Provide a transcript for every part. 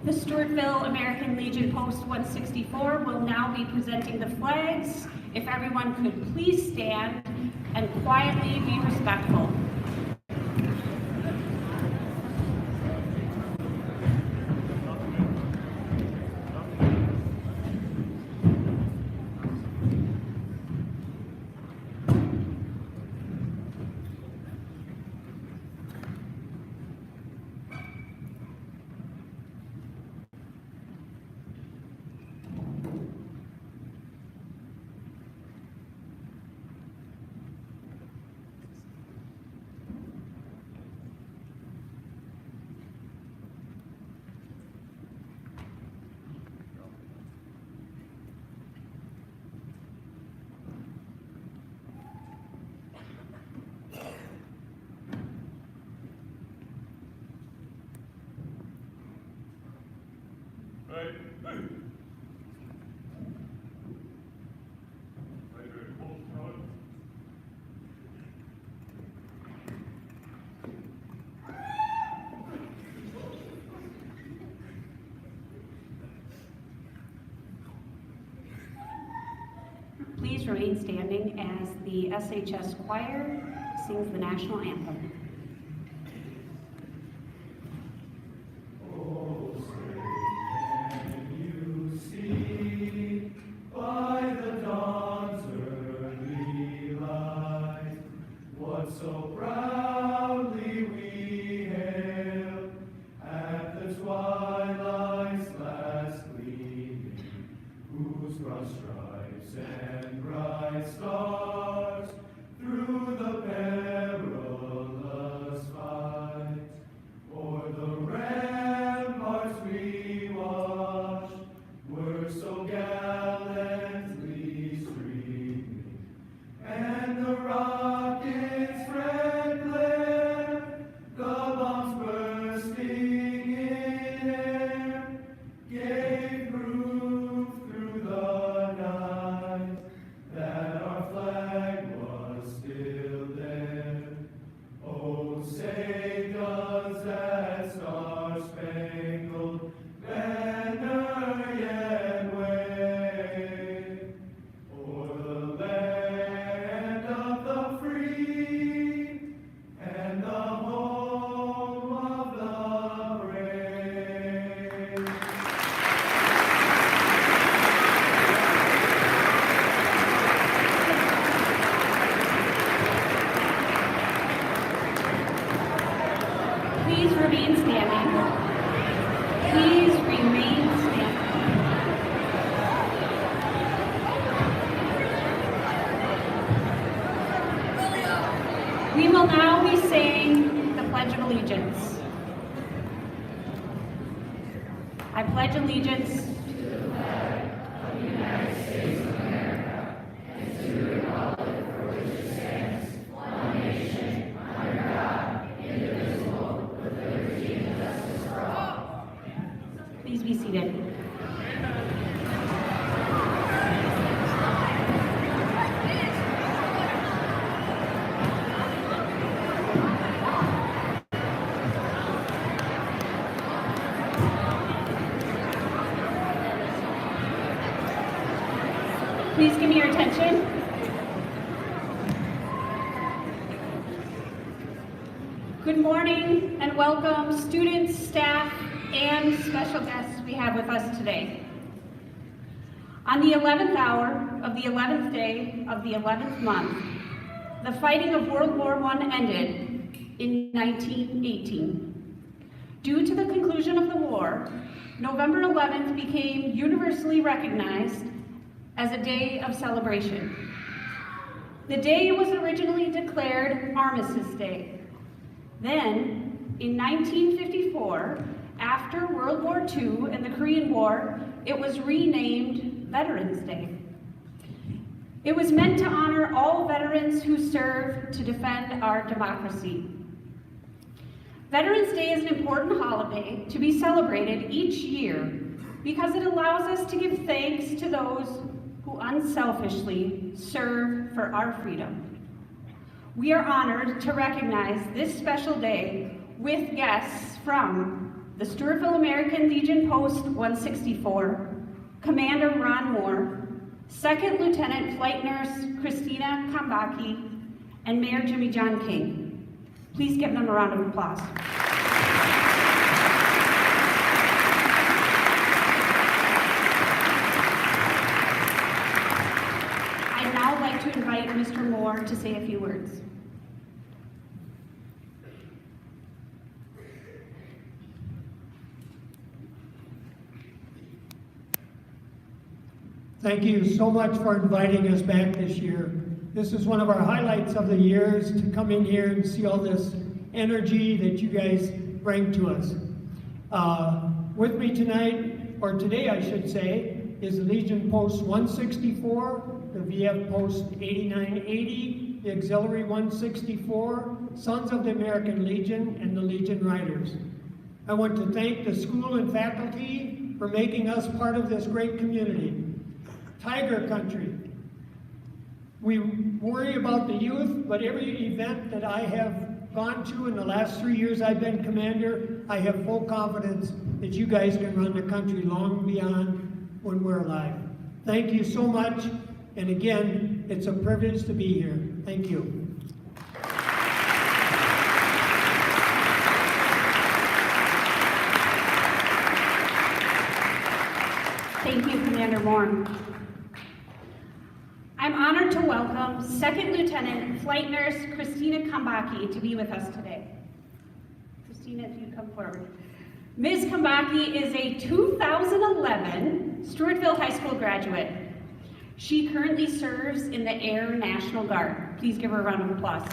The Stewartville American Legion Post 164 will now be presenting the flags. If everyone could please stand and quietly be respectful. Please remain standing as the SHS choir sings the national anthem. So proudly we hail at the twilight's last gleaming, whose broad stripes and bright stars through the perilous fight o'er the ramparts we watched were so gallantly streaming, and the rockets' red glare, the bombs bursting in air, gave proof through the night that our flag was still there. Oh, say does that star-spangled banner yet wave o'er the land of the free and the home of the brave? Please remain standing. Please remain standing. We will now be saying the Pledge of Allegiance. I pledge allegiance Please be seated. Please give me your attention. Good morning and welcome students, staff, and special guests we have with us today. On the 11th hour of the 11th day of the 11th month, the fighting of World War I ended in 1918. Due to the conclusion of the war, November 11th became universally recognized as a day of celebration. The day was originally declared Armistice Day. Then, in 1954, after World War II and the Korean War, it was renamed Veterans Day. It was meant to honor all veterans who serve to defend our democracy. Veterans Day is an important holiday to be celebrated each year because it allows us to give thanks to those who unselfishly serve for our freedom. We are honored to recognize this special day with guests from the Stewartville American Legion Post 164, Commander Ron Moore, Second Lieutenant Flight Nurse Christina Kambaki, and Mayor Jimmy John King. Please give them a round of applause. I'd now like to invite Mr. Moore to say a few words. Thank you so much for inviting us back this year. This is one of our highlights of the years, to come in here and see all this energy that you guys bring to us. With me tonight, or today I should say, is the Legion Post 164, the VF Post 8980, the Auxiliary 164, Sons of the American Legion, and the Legion Riders. I want to thank the school and faculty for making us part of this great community. Tiger Country. We worry about the youth, but every event that I have gone to in the last 3 years I've been commander, I have full confidence that you guys can run the country long beyond when we're alive. Thank you so much, and again, it's a privilege to be here. Thank you. Thank you, Commander Moore. I'm honored to welcome Second Lieutenant Flight Nurse Christina Kambaki to be with us today. Christina, if you come forward. Ms. Kambaki is a 2011 Stewartville High School graduate. She currently serves in the Air National Guard. Please give her a round of applause.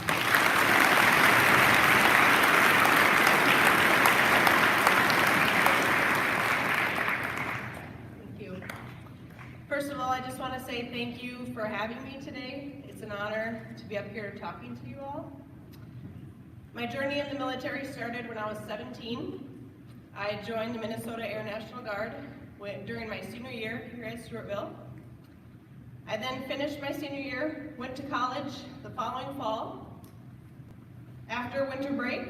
First of all, I just want to say thank you for having me today. It's an honor to be up here talking to you all. My journey in the military started when I was 17. I joined the Minnesota Air National Guard during my senior year here at Stewartville. I then finished my senior year, went to college the following fall. After winter break,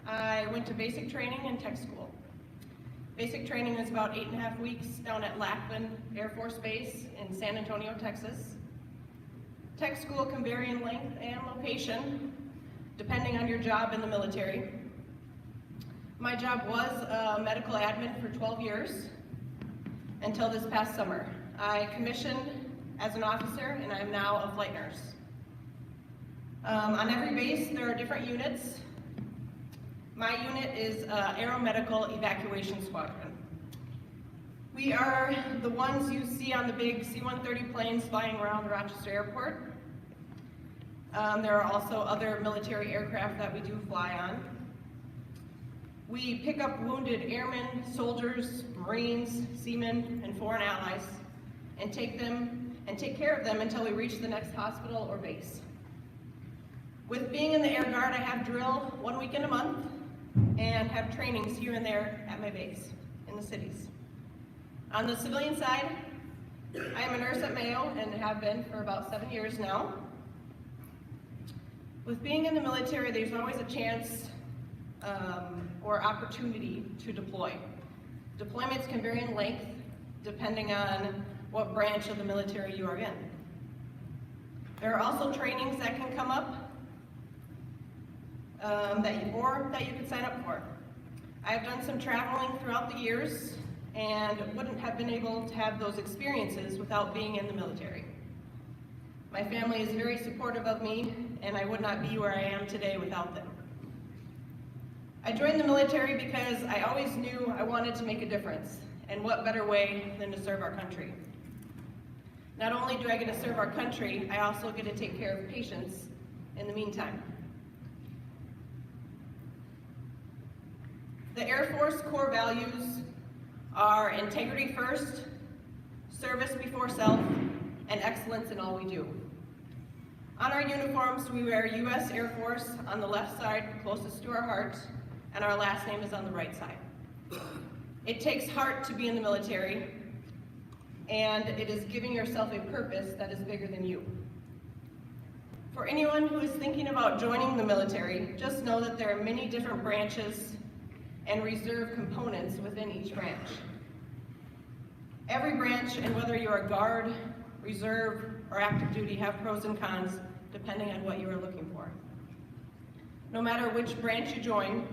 I went to basic training and tech school. Basic training is about 8.5 weeks down at Lackland Air Force Base in San Antonio, Texas. Tech school can vary in length and location, depending on your job in the military. My job was medical admin for 12 years until this past summer. I commissioned as an officer, and I am now a flight nurse. On every base, there are different units. My unit is Aeromedical Evacuation Squadron. We are the ones you see on the big C-130 planes flying around the Rochester Airport. There are also other military aircraft that we do fly on. We pick up wounded airmen, soldiers, Marines, seamen, and foreign allies, and take care of them until we reach the next hospital or base. With being in the Air Guard, I have drill 1 week in a month, and have trainings here and there at my base in the cities. On the civilian side, I am a nurse at Mayo and have been for about 7 years now. With being in the military, there's always a chance or opportunity to deploy. Deployments can vary in length depending on what branch of the military you are in. There are also trainings that can come up that you could sign up for. I've done some traveling throughout the years and wouldn't have been able to have those experiences without being in the military. My family is very supportive of me, and I would not be where I am today without them. I joined the military because I always knew I wanted to make a difference, and what better way than to serve our country. Not only do I get to serve our country, I also get to take care of patients in the meantime. The Air Force core values are integrity first, service before self, and excellence in all we do. On our uniforms, we wear U.S. Air Force on the left side, closest to our heart, and our last name is on the right side. It takes heart to be in the military, and it is giving yourself a purpose that is bigger than you. For anyone who is thinking about joining the military, just know that there are many different branches and reserve components within each branch. Every branch, and whether you're a guard, reserve, or active duty, have pros and cons depending on what you are looking for. No matter which branch you join,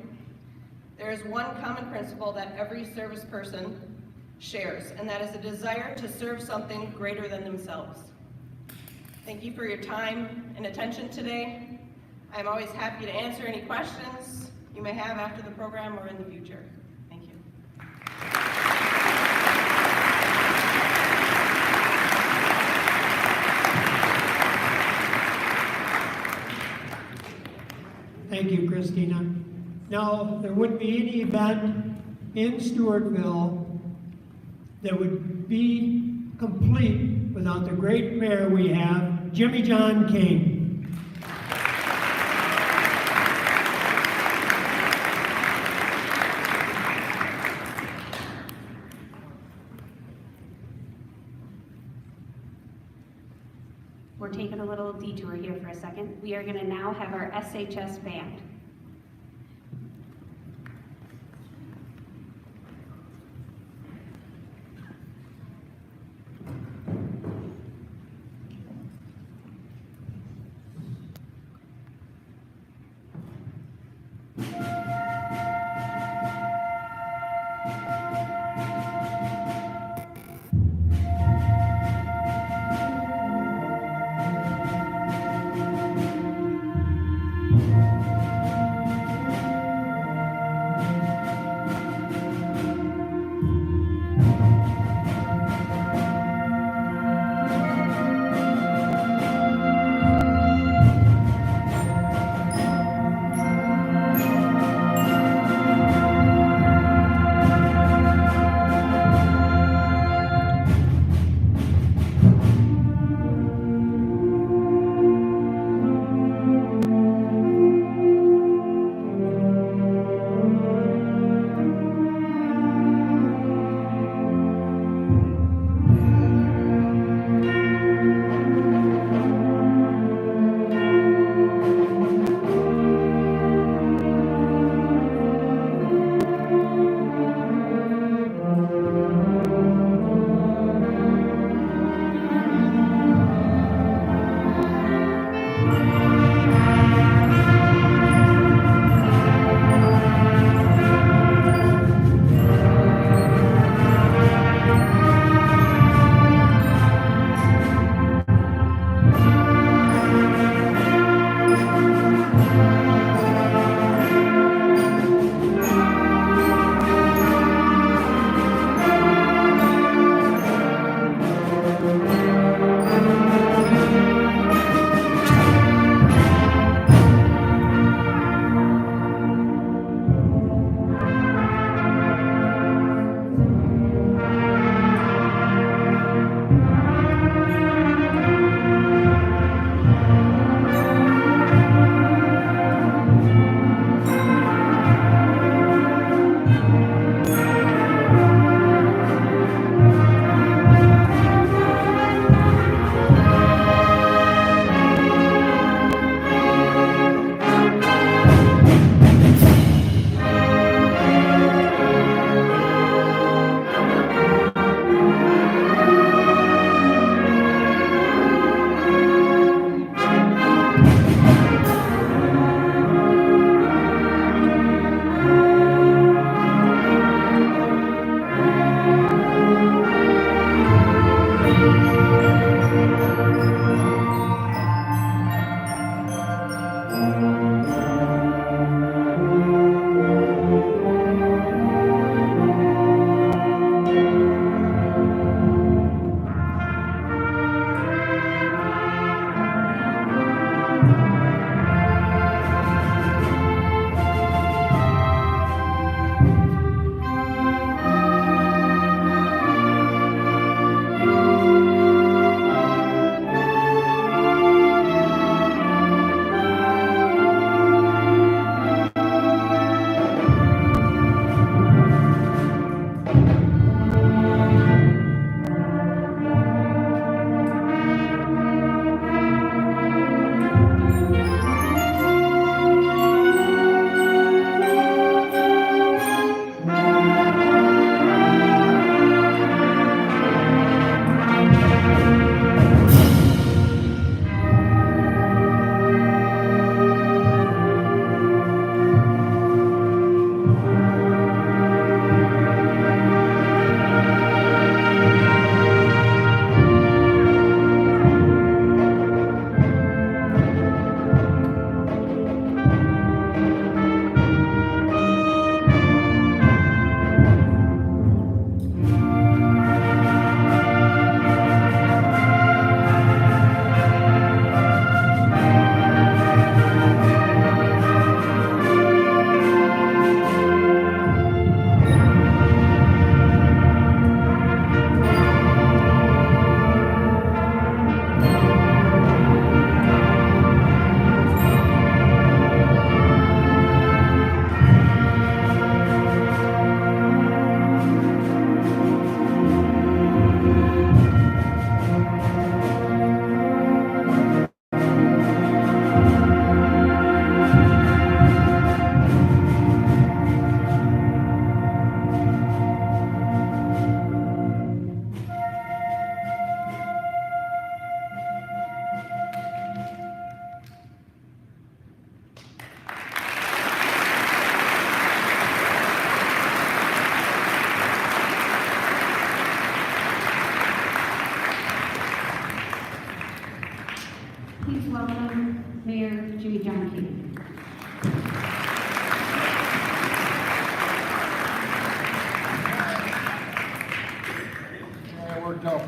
there is one common principle that every service person shares, and that is a desire to serve something greater than themselves. Thank you for your time and attention today. I'm always happy to answer any questions you may have after the program or in the future. Thank you. Thank you, Christina. Now, there wouldn't be any event in Stewartville that would be complete without the great mayor we have, Jimmy John King. We're taking a little detour here for a second. We are going to now have our SHS band.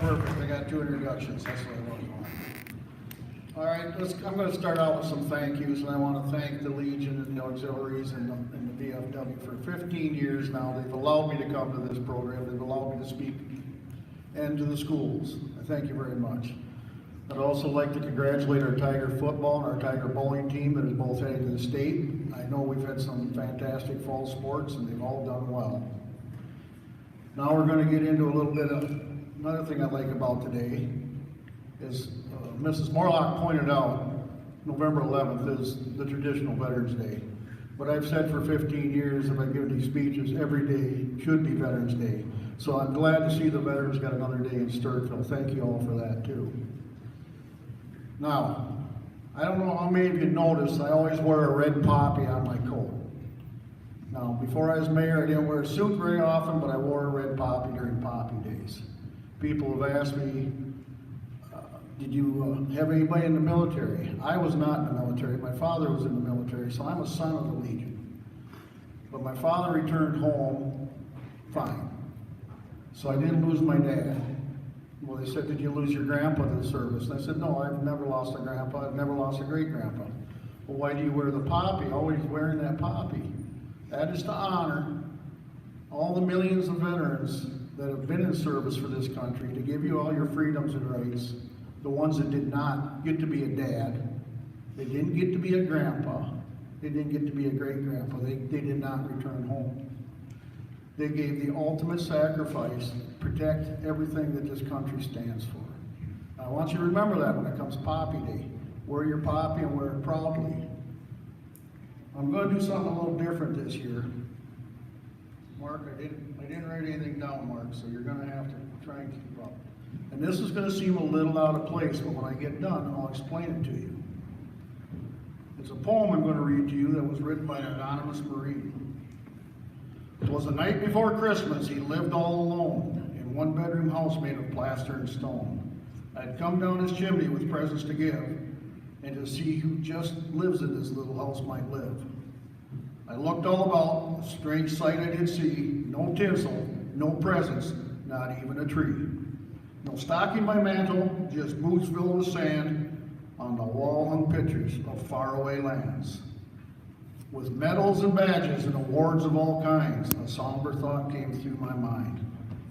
perfect. I got 2 introductions. That's what I want. All right, I'm going to start out with some thank yous, and I want to thank the Legion and the auxiliaries and the VFW for 15 years now. They've allowed me to come to this program. They've allowed me to speak and to the schools. I thank you very much. I'd also like to congratulate our Tiger football and our Tiger bowling team that is both heading to the state. I know we've had some fantastic fall sports, and they've all done well. Now we're going to get into a little bit of another thing I like about today is Mrs. Morlock pointed out November 11th is the traditional Veterans Day. But I've said for 15 years, if I give these speeches, every day should be Veterans Day. So I'm glad to see the veterans got another day in Stewartville. Thank you all for that too. Now, I don't know how many of you noticed, I always wear a red poppy on my coat. Now, before I was mayor, I didn't wear a suit very often, but I wore a red poppy during poppy days. People have asked me, did you have anybody in the military? I was not in the military. My father was in the military, so I'm a son of the Legion. But my father returned home fine. So I didn't lose my dad. Well, they said, did you lose your grandpa to the service? And I said, no, I've never lost a grandpa. I've never lost a great-grandpa. Well, why do you wear the poppy? Always wearing that poppy. That is to honor all the millions of veterans that have been in service for this country, to give you all your freedoms and rights. The ones that did not get to be a dad, they didn't get to be a grandpa, they didn't get to be a great-grandpa, they did not return home. They gave the ultimate sacrifice to protect everything that this country stands for. I want you to remember that when it comes Poppy Day. Wear your poppy and wear it proudly. I'm going to do something a little different this year. Mark, I didn't write anything down, Mark, so you're going to have to try and keep up. And this is going to seem a little out of place, but when I get done, I'll explain it to you. It's a poem I'm going to read to you that was written by an anonymous Marine. It was the night before Christmas. He lived all alone in one bedroom house made of plaster and stone. I'd come down his chimney with presents to give, and to see who just lives in this little house might live. I looked all about, a strange sight I did see, no tinsel, no presents, not even a tree. No stocking by mantle, just boots filled with sand. On the wall hung pictures of faraway lands. With medals and badges and awards of all kinds, a somber thought came through my mind.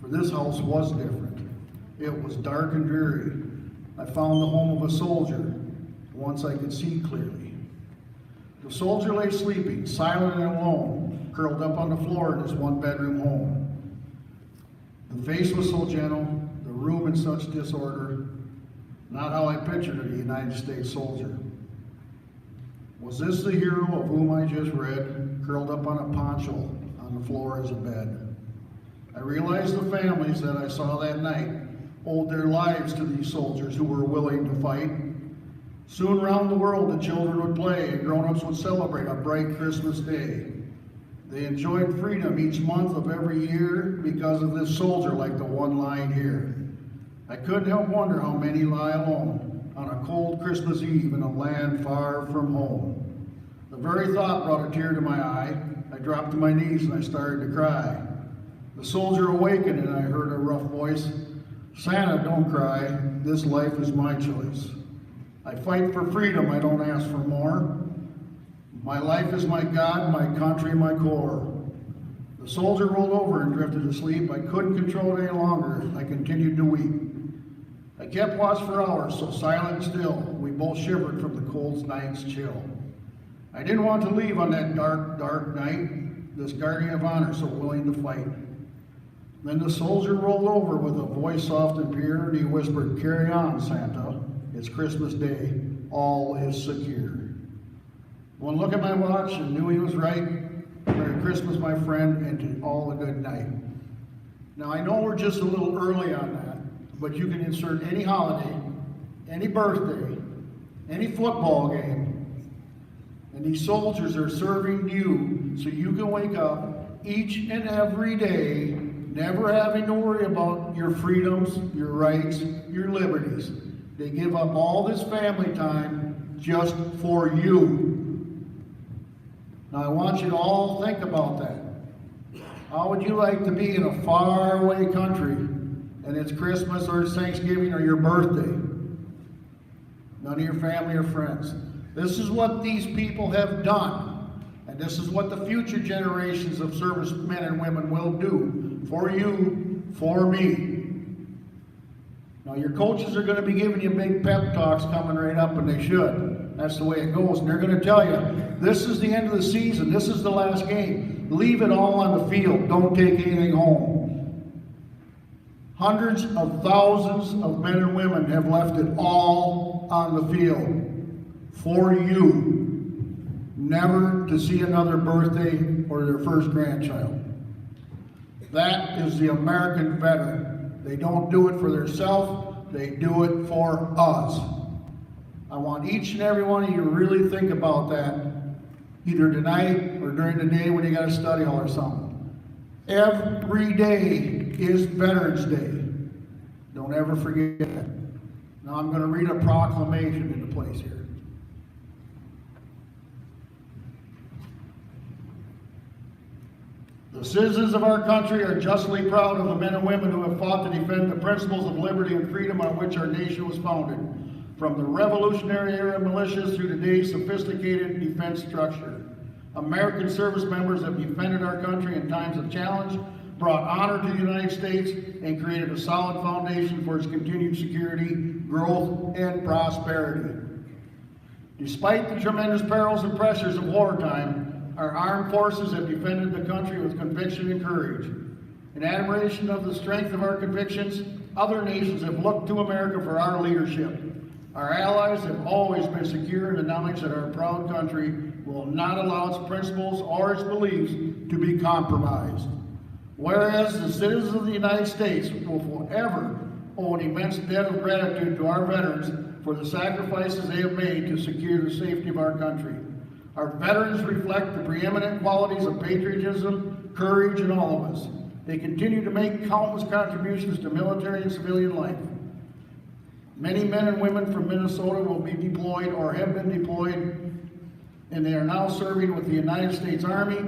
For this house was different. It was dark and dreary. I found the home of a soldier, once I could see clearly. The soldier lay sleeping, silent and alone, curled up on the floor in his one-bedroom home. The face was so gentle, the room in such disorder, not how I pictured a United States soldier. Was this the hero of whom I just read, curled up on a poncho on the floor as a bed? I realized the families that I saw that night owed their lives to these soldiers who were willing to fight. Soon round the world the children would play and grown-ups would celebrate a bright Christmas day. They enjoyed freedom each month of every year because of this soldier like the one lying here. I couldn't help wonder how many lie alone on a cold Christmas Eve in a land far from home. The very thought brought a tear to my eye. I dropped to my knees and I started to cry. The soldier awakened and I heard a rough voice, "Santa, don't cry. This life is my choice. I fight for freedom, I don't ask for more. My life is my God, my country, my core." The soldier rolled over and drifted asleep. I couldn't control it any longer. I continued to weep. I kept watch for hours, so silent and still, we both shivered from the cold night's chill. I didn't want to leave on that dark, dark night, this guardian of honor so willing to fight. Then the soldier rolled over with a voice soft and pure, and he whispered, "Carry on, Santa. It's Christmas Day. All is secure." One look at my watch and knew he was right. Merry Christmas, my friend, and to all a good night. Now, I know we're just a little early on that, but you can insert any holiday, any birthday, any football game, and these soldiers are serving you so you can wake up each and every day never having to worry about your freedoms, your rights, your liberties. They give up all this family time just for you. Now I want you to all think about that. How would you like to be in a faraway country and it's Christmas or it's Thanksgiving or your birthday. None of your family or friends. This is what these people have done, and this is what the future generations of servicemen and women will do for you, for me. Now, your coaches are going to be giving you big pep talks coming right up, and they should. That's the way it goes. And they're going to tell you, this is the end of the season. This is the last game. Leave it all on the field. Don't take anything home. Hundreds of thousands of men and women have left it all on the field for you, never to see another birthday or their first grandchild. That is the American veteran. They don't do it for themselves, they do it for us. I want each and every one of you to really think about that, either tonight or during the day when you got a study hall or something. Every day is Veterans Day. Don't ever forget that. Now I'm going to read a proclamation into place here. The citizens of our country are justly proud of the men and women who have fought to defend the principles of liberty and freedom on which our nation was founded, from the Revolutionary era militias through today's sophisticated defense structure. American service members have defended our country in times of challenge, brought honor to the United States, and created a solid foundation for its continued security, growth, and prosperity. Despite the tremendous perils and pressures of wartime, our armed forces have defended the country with conviction and courage. In admiration of the strength of our convictions, other nations have looked to America for our leadership. Our allies have always been secure in the knowledge that our proud country will not allow its principles or its beliefs to be compromised. Whereas the citizens of the United States will forever owe an immense debt of gratitude to our veterans for the sacrifices they have made to secure the safety of our country. Our veterans reflect the preeminent qualities of patriotism, courage in all of us. They continue to make countless contributions to military and civilian life. Many men and women from Minnesota will be deployed or have been deployed, and they are now serving with the United States Army,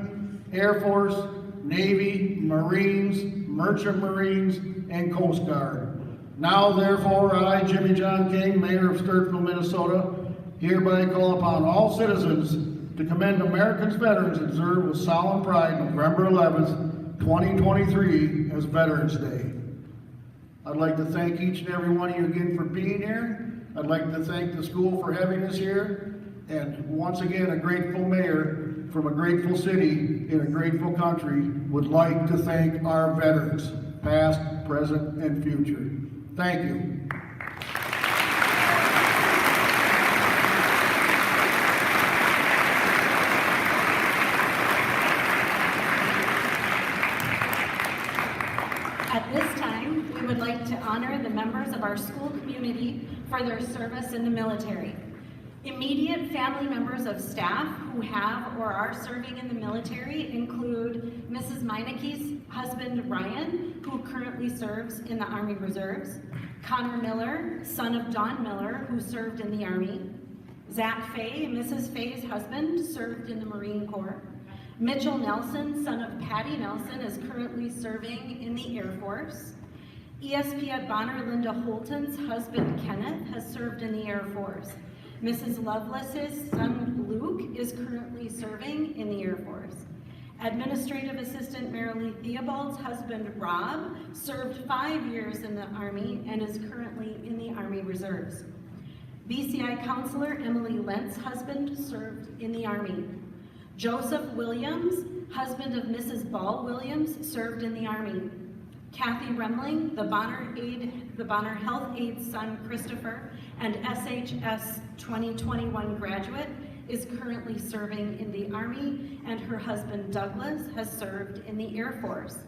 Air Force, Navy, Marines, Merchant Marines, and Coast Guard. Now, therefore, I, Jimmy John King, Mayor of Stewartville, Minnesota, hereby call upon all citizens to commend America's veterans observed with solemn pride November 11th, 2023 as Veterans Day. I'd like to thank each and every one of you again for being here. I'd like to thank the school for having us here. And once again, a grateful mayor from a grateful city in a grateful country would like to thank our veterans, past, present, and future. Thank you. At this time, we would like to honor the members of our school community for their service in the military. Immediate family members of staff who have or are serving in the military include Mrs. Meineke's husband, Ryan, who currently serves in the Army Reserves, Connor Miller, son of Don Miller, who served in the Army, Zach Fay, Mrs. Fay's husband, served in the Marine Corps, Mitchell Nelson, son of Patty Nelson, is currently serving in the Air Force. ESP at Bonner Linda Holton's husband, Kenneth, has served in the Air Force. Mrs. Lovelace's son, Luke, is currently serving in the Air Force. Administrative Assistant Marilee Theobald's husband, Rob, served 5 years in the Army and is currently in the Army Reserves. BCI Counselor Emily Lentz's husband served in the Army. Joseph Williams, husband of Mrs. Ball Williams, served in the Army. Kathy Remling, the Bonner Health Aid's son, Christopher, and SHS 2021 graduate, is currently serving in the Army, and her husband, Douglas, has served in the Air Force.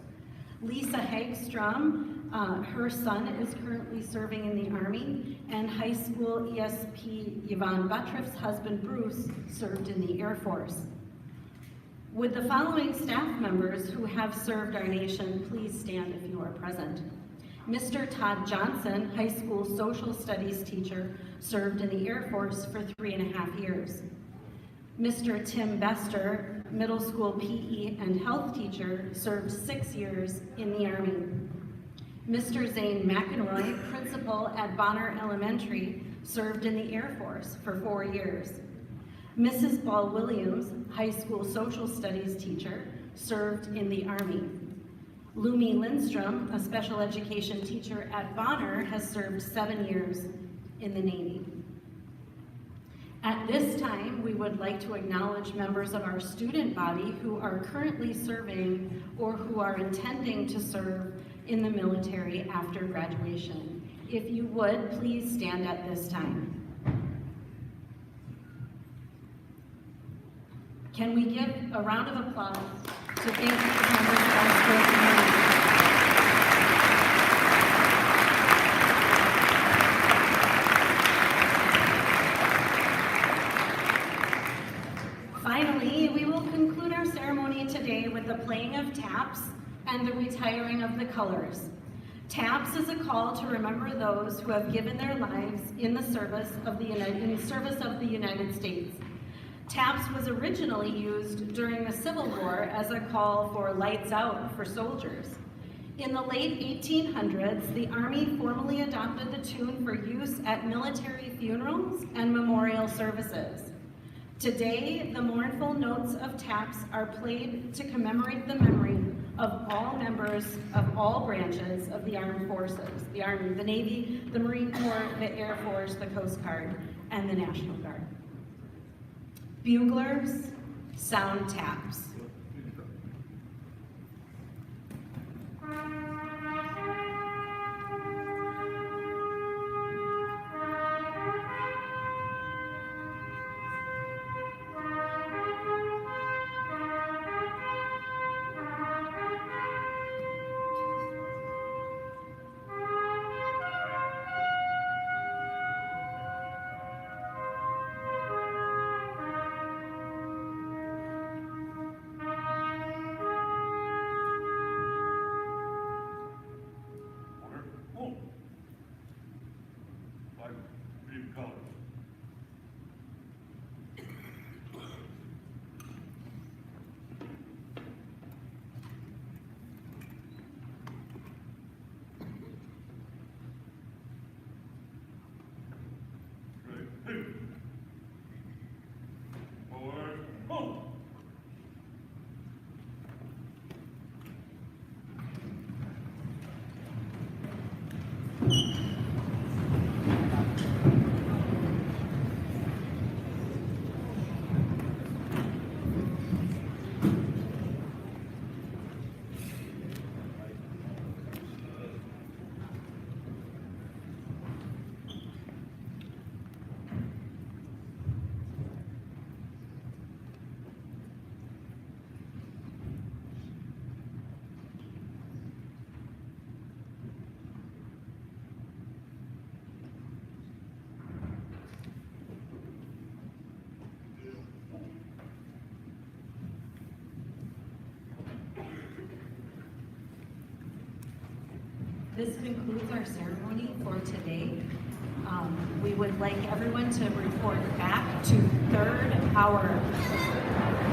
Lisa Hagstrom, her son, is currently serving in the Army, and high school ESP Yvonne Buttriff's husband, Bruce, served in the Air Force. Would the following staff members who have served our nation please stand if you are present? Mr. Todd Johnson, high school social studies teacher, served in the Air Force for 3.5 years. Mr. Tim Bester, middle school PE and health teacher, served 6 years in the Army. Mr. Zane McEnroy, principal at Bonner Elementary, served in the Air Force for 4 years. Mrs. Ball Williams, high school social studies teacher, served in the Army. Lumi Lindstrom, a special education teacher at Bonner, has served 7 years in the Navy. At this time, we would like to acknowledge members of our student body who are currently serving or who are intending to serve in the military after graduation. If you would, please stand at this time. Can we give a round of applause to thank the members of our school community? Finally, we will conclude our ceremony today with the playing of taps and the retiring of the colors. Taps is a call to remember those who have given their lives in the service of the United States. Taps was originally used during the Civil War as a call for lights out for soldiers. In the late 1800s, the Army formally adopted the tune for use at military funerals and memorial services. Today, the mournful notes of taps are played to commemorate the memory of all members of all branches of the armed forces, the Army, the Navy, the Marine Corps, the Air Force, the Coast Guard, and the National Guard. Buglers, sound taps. This concludes our ceremony for today. We would like everyone to report back to third hour.